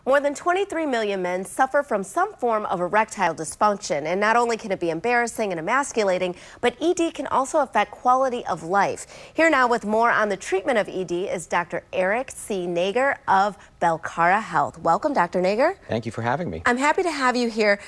More than 23 million men suffer from some form of erectile dysfunction, and not only can it be embarrassing and emasculating, but ED can also affect quality of life. Here now with more on the treatment of ED is Dr. Eric C. Nager of Belcara Health. Welcome, Dr. Nager. Thank you for having me. I'm happy to have you here.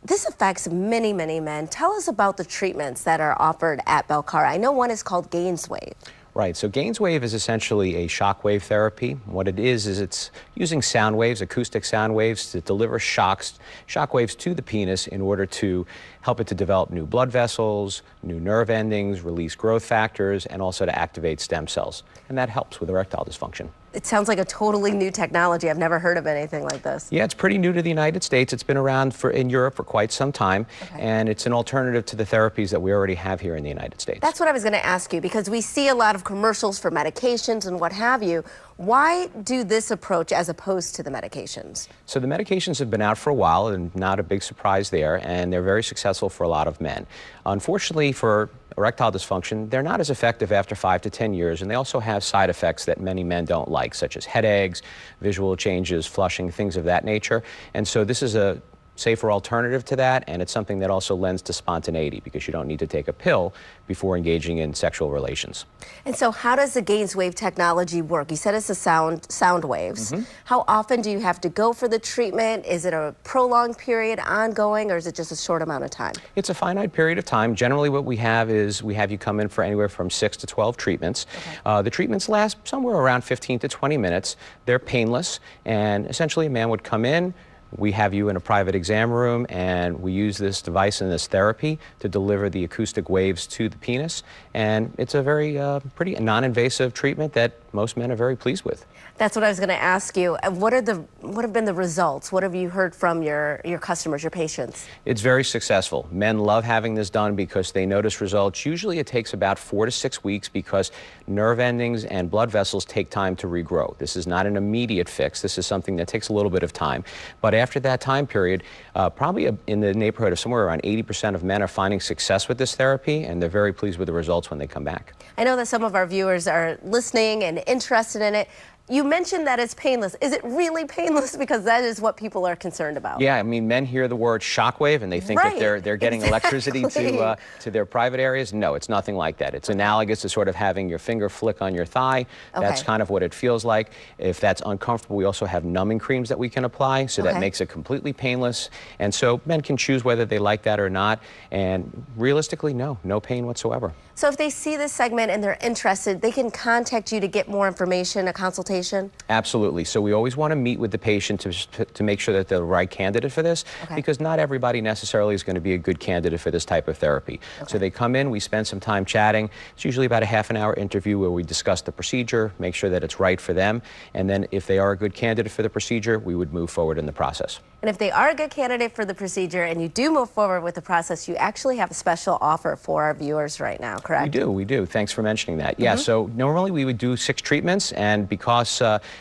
This affects many, many men. Tell us about the treatments that are offered at Belcara. I know one is called Gainswave. Right, so Gainswave is essentially a shockwave therapy. What it is it's using sound waves, acoustic sound waves, to deliver shockwaves to the penis in order to help it to develop new blood vessels, new nerve endings, release growth factors, and also to activate stem cells. And that helps with erectile dysfunction. It sounds like a totally new technology. I've never heard of anything like this. Yeah, it's pretty new to the United States. It's been around in Europe for quite some time, and it's an alternative to the therapies that we already have here in the United States. That's what I was going to ask you, because we see a lot of commercials for medications and what have you. Why do this approach as opposed to the medications? So the medications have been out for a while, and not a big surprise there, and they're very successful for a lot of men. Unfortunately, for erectile dysfunction, they're not as effective after 5 to 10 years, and they also have side effects that many men don't like, such as headaches, visual changes, flushing, things of that nature. And so this is a safer alternative to that, and it's something that also lends to spontaneity, because you don't need to take a pill before engaging in sexual relations. And so how does the Gainswave technology work? You said it's a sound waves. How often do you have to go for the treatment? Is it a prolonged period, ongoing, or is it just a short amount of time? It's a finite period of time. Generally what we have is we have you come in for anywhere from 6 to 12 treatments. The treatments last somewhere around 15 to 20 minutes. They're painless, and essentially a man would come in. We have you in a private exam room, and we use this device and this therapy to deliver the acoustic waves to the penis. And it's a very pretty non-invasive treatment that most men are very pleased with. That's what I was going to ask you. What have been the results? What have you heard from your customers, your patients? It's very successful. Men love having this done because they notice results. Usually it takes about 4 to 6 weeks because nerve endings and blood vessels take time to regrow. This is not an immediate fix. This is something that takes a little bit of time. But after that time period, probably in the neighborhood of somewhere around 80% of men are finding success with this therapy, and they're very pleased with the results when they come back. I know that some of our viewers are listening and interested in it. You mentioned that it's painless. Is it really painless? Because that is what people are concerned about. Yeah, I mean, men hear the word shockwave and they think that they're getting electricity to their private areas. No, it's nothing like that. It's analogous to sort of having your finger flick on your thigh. That's kind of what it feels like. If that's uncomfortable, we also have numbing creams that we can apply, so that makes it completely painless. And so men can choose whether they like that or not. And realistically, no pain whatsoever. So if they see this segment and they're interested, they can contact you to get more information, a consultation? Absolutely. So we always want to meet with the patient to make sure that they're the right candidate for this, because not everybody necessarily is going to be a good candidate for this type of therapy. So they come in, we spend some time chatting. It's usually about a half-an-hour interview where we discuss the procedure, make sure that it's right for them, and then if they are a good candidate for the procedure, we would move forward in the process. And if they are a good candidate for the procedure and you do move forward with the process, you actually have a special offer for our viewers right now, correct? We do. Thanks for mentioning that. Yeah, so normally we would do 6 treatments, and because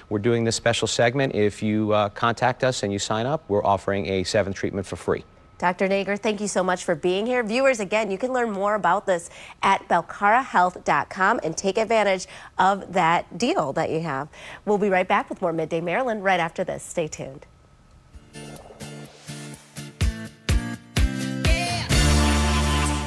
we're doing this special segment, if you contact us and you sign up, we're offering a 7th treatment for free. Dr. Nager, thank you so much for being here. Viewers, again, you can learn more about this at belcarahealth.com and take advantage of that deal that you have. We'll be right back with more Midday Maryland right after this. Stay tuned.